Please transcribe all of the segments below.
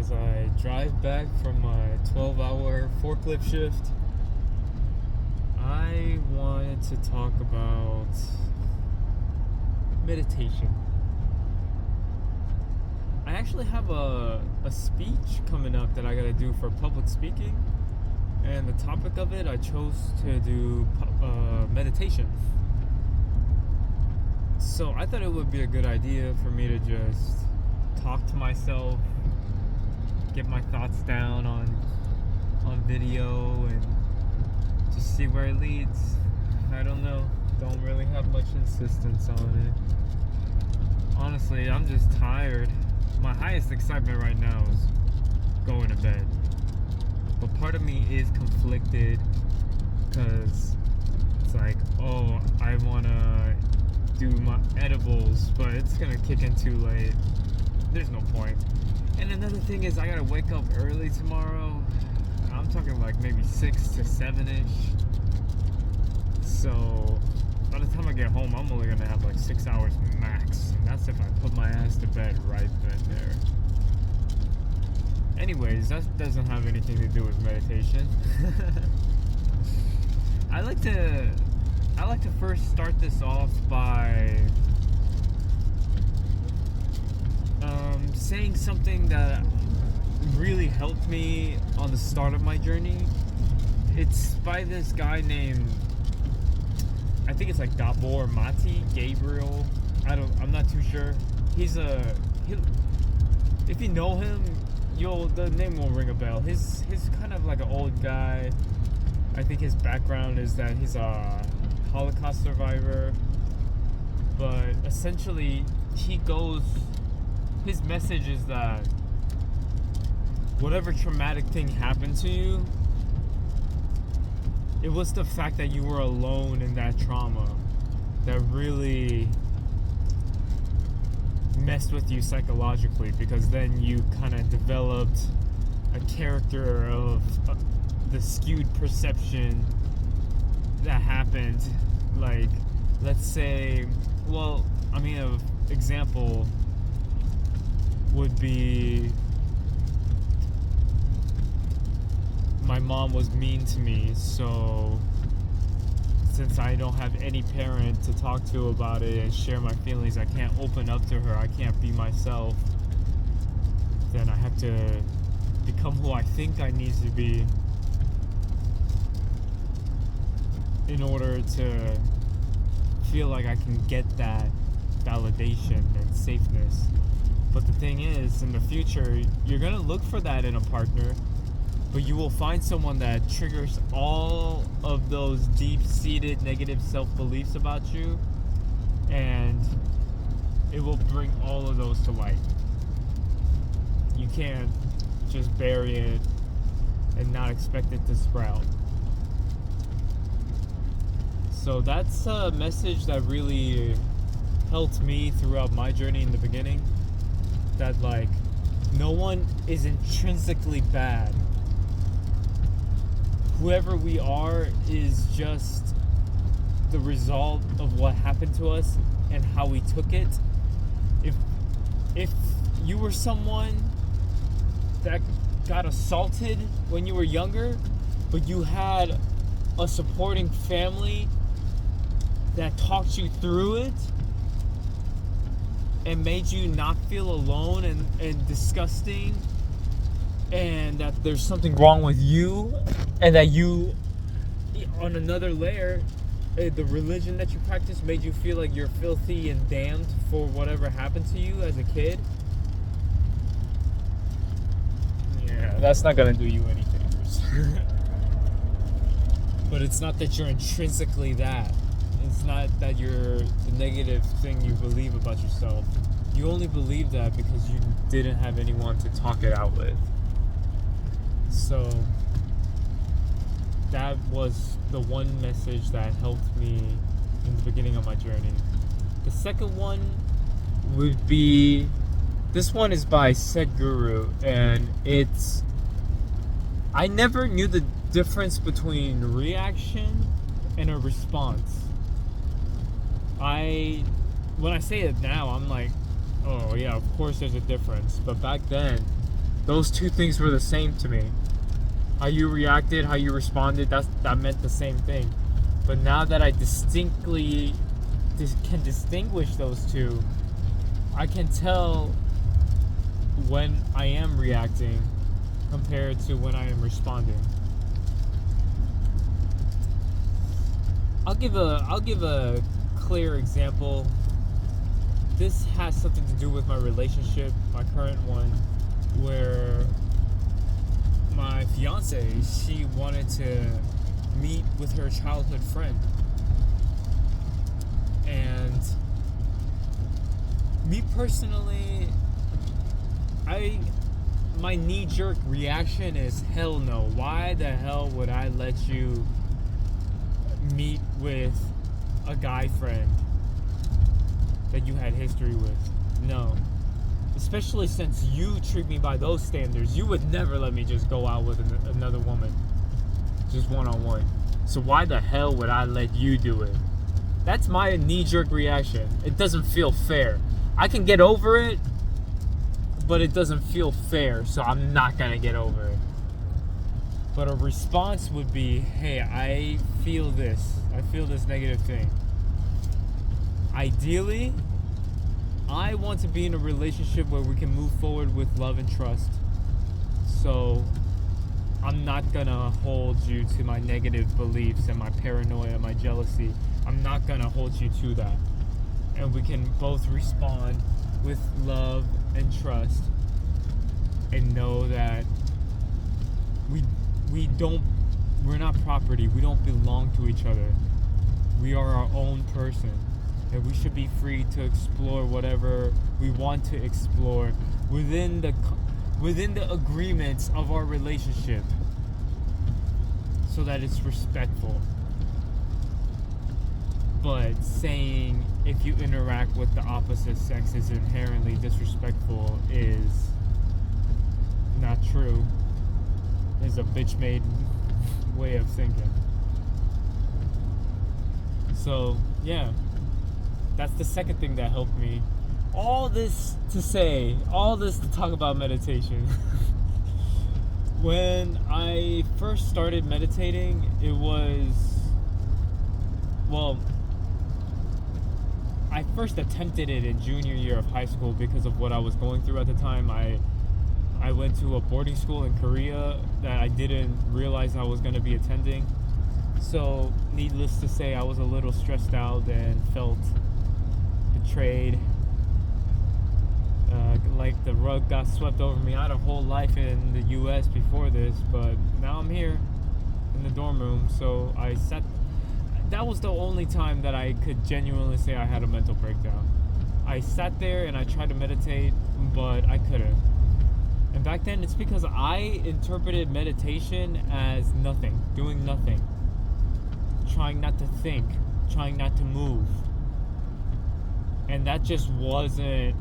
as I drive back from my 12-hour forklift shift. I wanted to talk about meditation. I actually have a speech coming up that I gotta do for public speaking, and the topic of it, I chose to do meditation. So I thought it would be a good idea for me to just talk to myself, get my thoughts down on video, and just see where it leads. I don't know. Don't really have much insistence on it. Honestly, I'm just tired. My highest excitement right now is going to bed. But part of me is conflicted because it's like, oh, I want to do my edibles, but it's going to kick in too late. There's no point. And another thing is I got to wake up early tomorrow. I'm talking like maybe 6 to 7-ish. So by the time I get home, I'm only going to have like 6 hours max. And that's if I put my ass to bed right then and there. Anyways, that doesn't have anything to do with meditation. I like to first start this off by saying something that really helped me on the start of my journey. It's by this guy named, I think it's like Gabor Mate, Gabriel. I'm not too sure. If you know him, the name will ring a bell. He's kind of like an old guy. I think his background is that he's a Holocaust survivor. But essentially, his message is that whatever traumatic thing happened to you, it was the fact that you were alone in that trauma that really messed with you psychologically, because then you kind of developed a character of the skewed perception that happened. Like, let's say, an example would be my mom was mean to me, so since I don't have any parent to talk to about it and share my feelings, I can't open up to her, I can't be myself, then I have to become who I think I need to be in order to feel like I can get that validation and safeness. But the thing is, in the future, you're going to look for that in a partner, but you will find someone that triggers all of those deep-seated negative self-beliefs about you, and it will bring all of those to light. You can't just bury it and not expect it to sprout. So that's a message that really helped me throughout my journey in the beginning. That, like, no one is intrinsically bad. Whoever we are is just the result of what happened to us and how we took it. If you were someone that got assaulted when you were younger, but you had a supporting family that talked you through it and made you not feel alone and disgusting, and that there's something wrong with you, and that you, on another layer, the religion that you practice made you feel like you're filthy and damned for whatever happened to you as a kid. Yeah, that's not gonna do you any favors. But it's not that you're intrinsically that. It's not that you're the negative thing you believe about yourself. You only believe that because you didn't have anyone to talk it out with. So that was the one message that helped me in the beginning of my journey. The second one would be, this one is by Sadhguru, and I never knew the difference between reaction and a response. When I say it now, I'm like, oh yeah, of course there's a difference. But back then, Those two things were the same to me. How you reacted, how you responded, that meant the same thing. But now that I distinctly can distinguish those two, I can tell when I am reacting compared to when I am responding. I'll give a clear example. This has something to do with my relationship, my current one, where my fiance, she wanted to meet with her childhood friend. And me personally, my knee-jerk reaction is hell no. Why the hell would I let you meet with a guy friend that you had history with? No. Especially since you treat me by those standards. You would never let me just go out with another woman, just one-on-one. So why the hell would I let you do it? That's my knee-jerk reaction. It doesn't feel fair. I can get over it, but it doesn't feel fair, so I'm not gonna get over it. But a response would be, hey, I feel this negative thing. Ideally, I want to be in a relationship where we can move forward with love and trust. So I'm not gonna hold you to my negative beliefs and my paranoia, my jealousy. I'm not gonna hold you to that. And we can both respond with love and trust and know that we're not property. We don't belong to each other. We are our own person. And we should be free to explore whatever we want to explore within the agreements of our relationship, so that it's respectful. But saying if you interact with the opposite sex is inherently disrespectful is not true. Is a bitch-made way of thinking. So, yeah. That's the second thing that helped me. All this to talk about meditation. When I first started meditating, I first attempted it in junior year of high school because of what I was going through at the time. I went to a boarding school in Korea that I didn't realize I was going to be attending. So, needless to say, I was a little stressed out and felt betrayed. Like the rug got swept over me. I had a whole life in the US before this, but now I'm here in the dorm room. So that was the only time that I could genuinely say I had a mental breakdown. I sat there and I tried to meditate, but I couldn't. And back then, it's because I interpreted meditation as nothing, doing nothing, trying not to think, trying not to move. And that just wasn't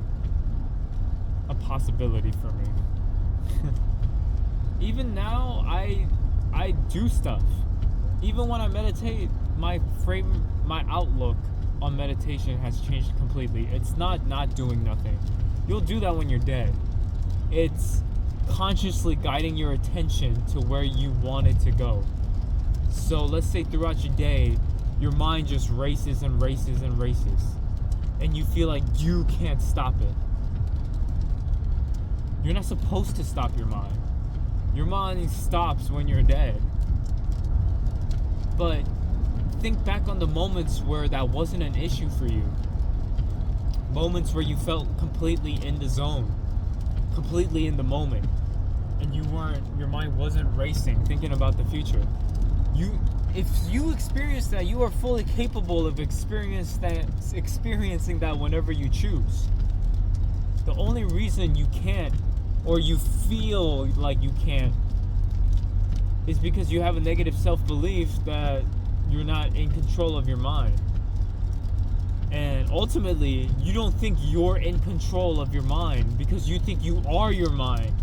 a possibility for me. Even now, I do stuff. Even when I meditate, my outlook on meditation has changed completely. It's not doing nothing. You'll do that when you're dead. It's consciously guiding your attention to where you want it to go. So let's say throughout your day, your mind just races and races and races. And you feel like you can't stop it. You're not supposed to stop your mind. Your mind stops when you're dead. But think back on the moments where that wasn't an issue for you. Moments where you felt completely in the zone, completely in the moment, and your mind wasn't racing, thinking about the future. If you experience that, you are fully capable of experiencing that whenever you choose. The only reason you can't, or you feel like you can't, is because you have a negative self-belief that you're not in control of your mind. And ultimately, you don't think you're in control of your mind because you think you are your mind.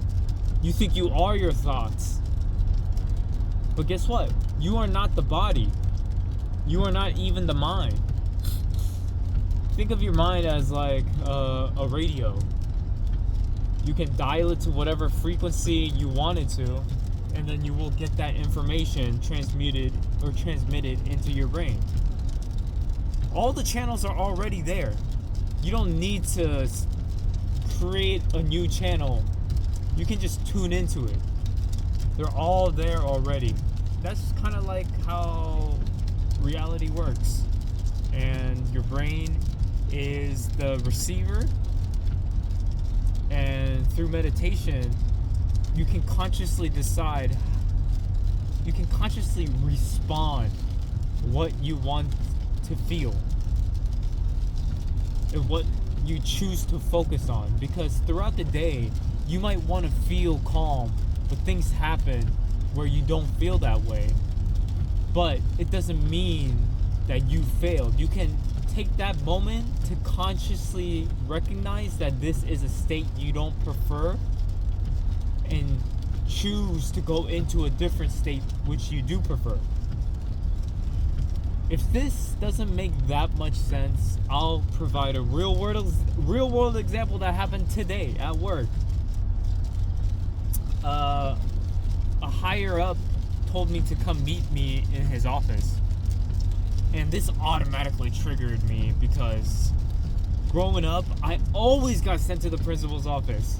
You think you are your thoughts. But guess what? You are not the body. You are not even the mind. Think of your mind as like a radio. You can dial it to whatever frequency you want it to, and then you will get that information transmitted into your brain. All the channels are already there. You don't need to create a new channel. You can just tune into it. They're all there already. That's kind of like how reality works. And your brain is the receiver. And through meditation, you can consciously decide, you can consciously respond what you want to feel and what you choose to focus on. Because throughout the day, you might want to feel calm, but things happen where you don't feel that way. But it doesn't mean that you failed. You can take that moment to consciously recognize that this is a state you don't prefer and choose to go into a different state which you do prefer. If this doesn't make that much sense, I'll provide a real world example that happened today at work. A higher up told me to come meet me in his office. And this automatically triggered me because growing up, I always got sent to the principal's office.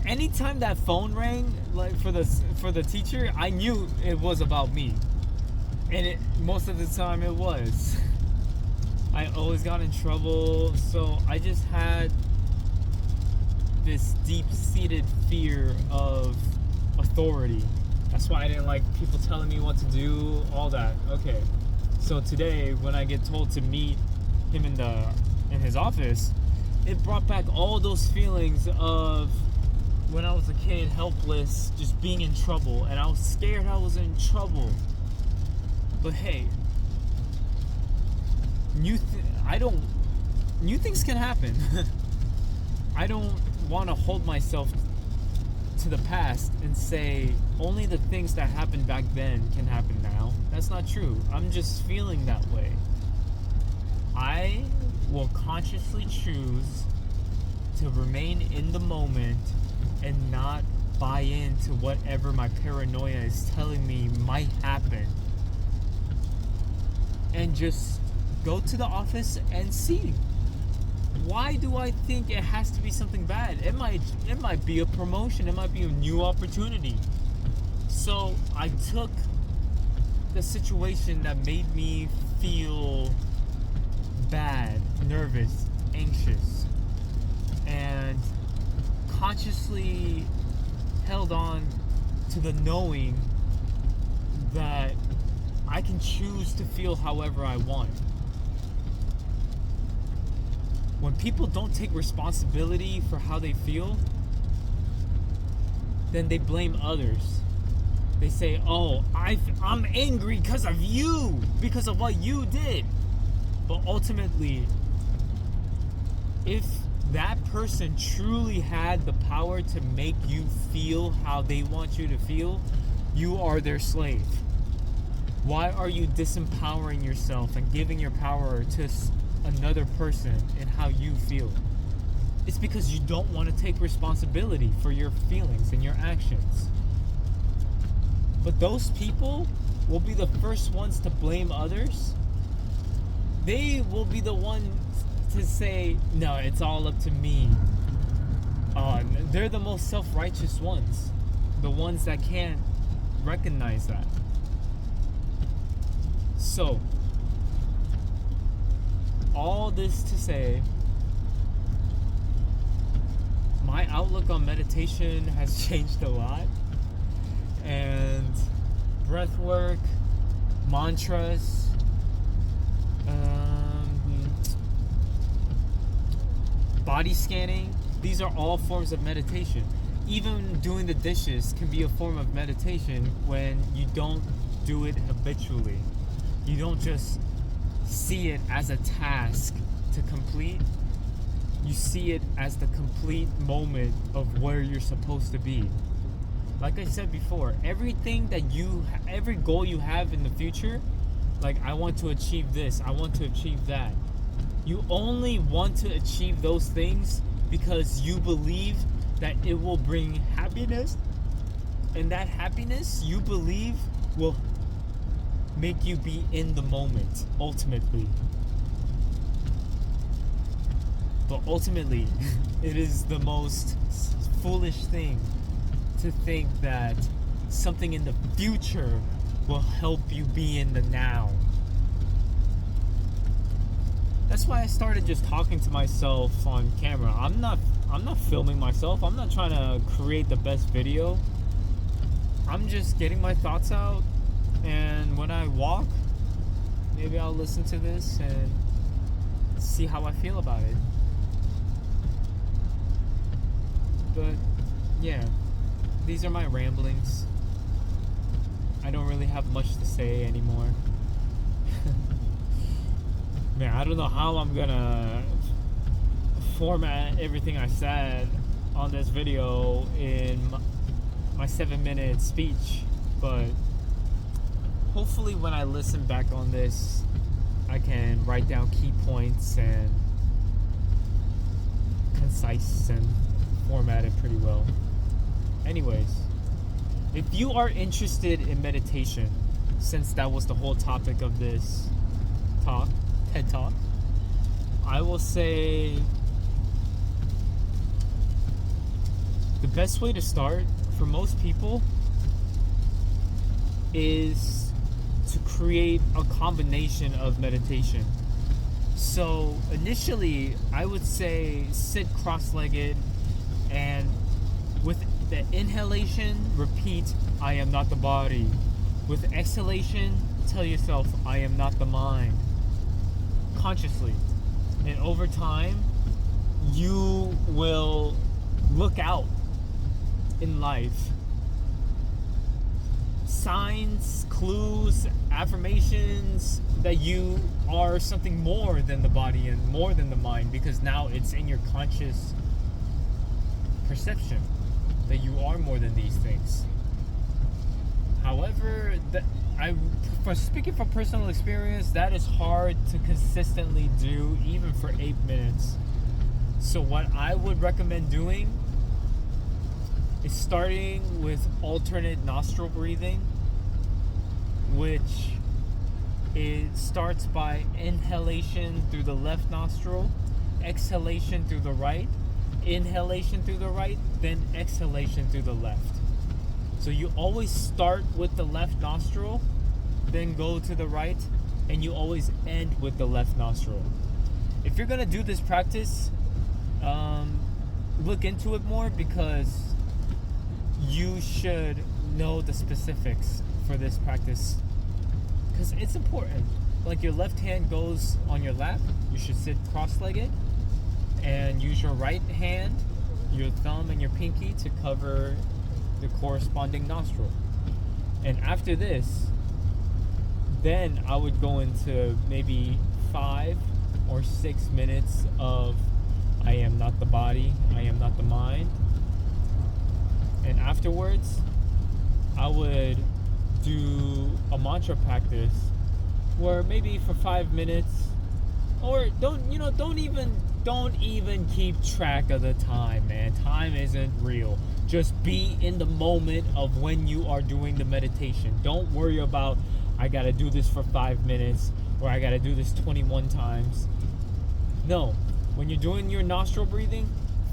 Anytime that phone rang, like for the teacher, I knew it was about me. And most of the time it was. I always got in trouble, so I just had this deep-seated fear of authority. That's why I didn't like people telling me what to do, all that. Okay. So today, when I get told to meet him in his office, it brought back all those feelings of when I was a kid, helpless, just being in trouble, and I was scared I was in trouble. But hey, new things can happen. I don't want to hold myself to the past and say only the things that happened back then can happen now. That's not true. I'm just feeling that way. I will consciously choose to remain in the moment and not buy into whatever my paranoia is telling me might happen. And just go to the office and see. Why do I think it has to be something bad? It might be a promotion. It might be a new opportunity. So I took the situation that made me feel bad, nervous, anxious, and consciously held on to the knowing that I can choose to feel however I want. When people don't take responsibility for how they feel, then they blame others. They say, oh, I'm angry because of you, because of what you did. But ultimately, if that person truly had the power to make you feel how they want you to feel, you are their slave. Why are you disempowering yourself and giving your power to another person and how you feel? It's because you don't want to take responsibility for your feelings and your actions. But those people will be the first ones to blame others. They will be the ones to say, no, it's all up to me. They're the most self-righteous ones. The ones that can't recognize that. So, all this to say, my outlook on meditation has changed a lot. And breath work, mantras, body scanning, these are all forms of meditation. Even doing the dishes can be a form of meditation when you don't do it habitually. You don't just see it as a task to complete. You see it as the complete moment of where you're supposed to be. Like I said before, every goal you have in the future, like I want to achieve this, I want to achieve that. You only want to achieve those things because you believe that it will bring happiness, and that happiness you believe will make you be in the moment ultimately. But ultimately, it is the most foolish thing to think that something in the future will help you be in the now. That's why I started just talking to myself on camera. I'm not filming myself. I'm not trying to create the best video. I'm just getting my thoughts out, and when I walk, maybe I'll listen to this and see how I feel about it. But yeah, these are my ramblings. I don't really have much to say anymore. Man, I don't know how I'm gonna format everything I said on this video in my 7-minute speech, but hopefully when I listen back on this, I can write down key points and concise and format it pretty well. Anyways, if you are interested in meditation, since that was the whole topic of this TED Talk, I will say the best way to start for most people is to create a combination of meditation. So initially, I would say sit cross-legged, and with the inhalation, repeat, I am not the body. With exhalation, tell yourself, I am not the mind. Consciously. And over time, you will look out in life. Signs, clues, affirmations that you are something more than the body and more than the mind, because now it's in your conscious perception that you are more than these things. However, for speaking from personal experience, that is hard to consistently do, even for 8 minutes. So what I would recommend doing is starting with alternate nostril breathing, which it starts by inhalation through the left nostril, exhalation through the right, inhalation through the right, then exhalation through the left. So you always start with the left nostril, then go to the right, and you always end with the left nostril. If you're gonna do this practice, look into it more, because you should know the specifics for this practice, because it's important. Like, your left hand goes on your lap, you should sit cross-legged, and use your right hand, your thumb and your pinky, to cover the corresponding nostril. And after this, then I would go into maybe 5 or 6 minutes of I am not the body, I am not the mind. And afterwards, I would do a mantra practice where maybe for 5 minutes, or don't even keep track of the time, man. Time isn't real. Just be in the moment of when you are doing the meditation. Don't worry about, I gotta do this for 5 minutes, or I gotta do this 21 times. No, when you're doing your nostril breathing,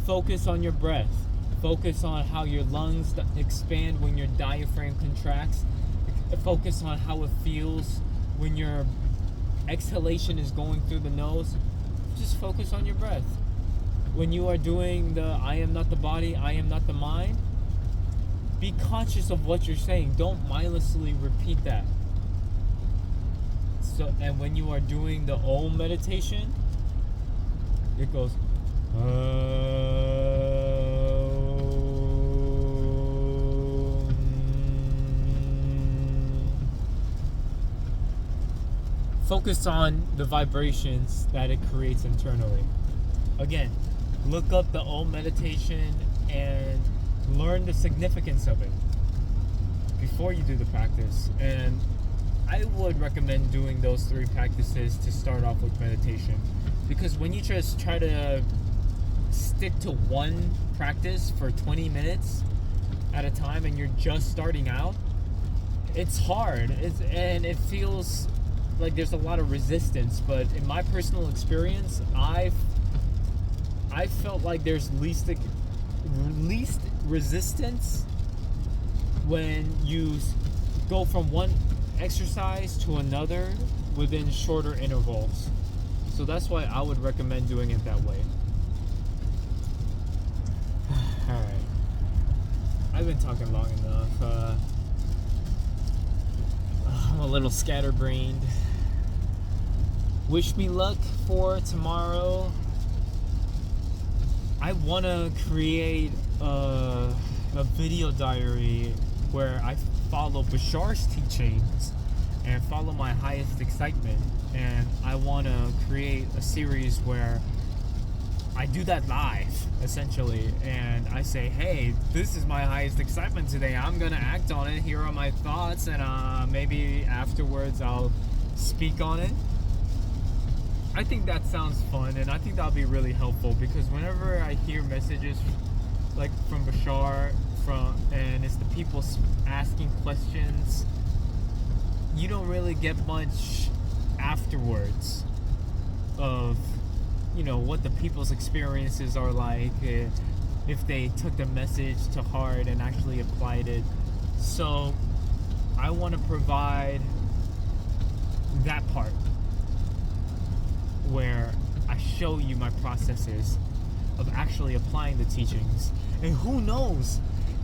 focus on your breath. Focus on how your lungs expand when your diaphragm contracts. Focus on how it feels when your exhalation is going through the nose. Just focus on your breath. When you are doing the I am not the body, I am not the mind, be conscious of what you're saying. Don't mindlessly repeat that. So, and when you are doing the Om meditation, it goes focus on the vibrations that it creates internally. Again, look up the Om meditation and learn the significance of it before you do the practice. And I would recommend doing those 3 practices to start off with meditation, because when you just try to stick to one practice for 20 minutes at a time and you're just starting out, it's hard. And it feels like there's a lot of resistance. But in my personal experience, I felt like there's least resistance when you go from one exercise to another within shorter intervals. So that's why I would recommend doing it that way. Alright. I've been talking long enough. I'm a little scatterbrained. Wish me luck for tomorrow. I want to create a video diary where I follow Bashar's teachings and follow my highest excitement. And I want to create a series where I do that live, essentially. And I say, hey, this is my highest excitement today. I'm going to act on it. Here are my thoughts. And maybe afterwards I'll speak on it. I think that sounds fun, and I think that'll be really helpful, because whenever I hear messages like from Bashar, and it's the people asking questions, you don't really get much afterwards of, you know, what the people's experiences are like, if they took the message to heart and actually applied it. So I want to provide that part where I show you my processes of actually applying the teachings. And who knows,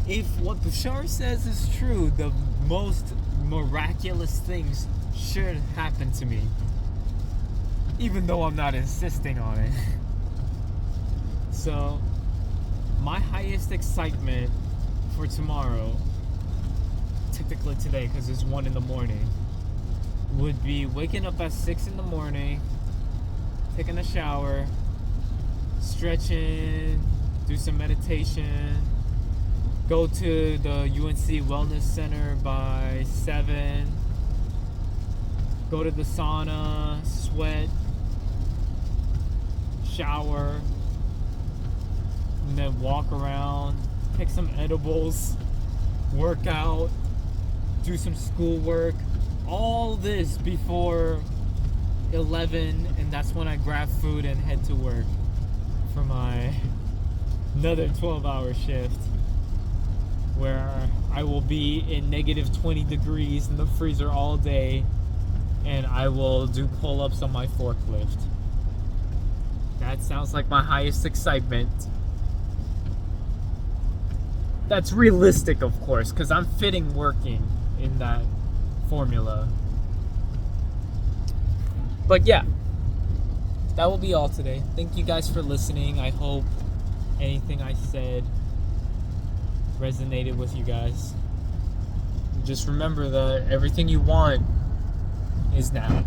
if what Bashar says is true, the most miraculous things should happen to me, even though I'm not insisting on it. So my highest excitement for tomorrow, technically today because it's 1 a.m, would be waking up at 6 a.m, taking a shower, stretching, do some meditation, go to the UNC Wellness Center by 7, go to the sauna, sweat, shower, and then walk around, pick some edibles, work out, do some schoolwork, all this before 11, and that's when I grab food and head to work for my another 12-hour shift, where I will be in negative 20 degrees in the freezer all day, and I will do pull-ups on my forklift. That sounds like my highest excitement. That's realistic, of course, because I'm fitting working in that formula. But yeah, that will be all today. Thank you guys for listening. I hope anything I said resonated with you guys. Just remember that everything you want is now.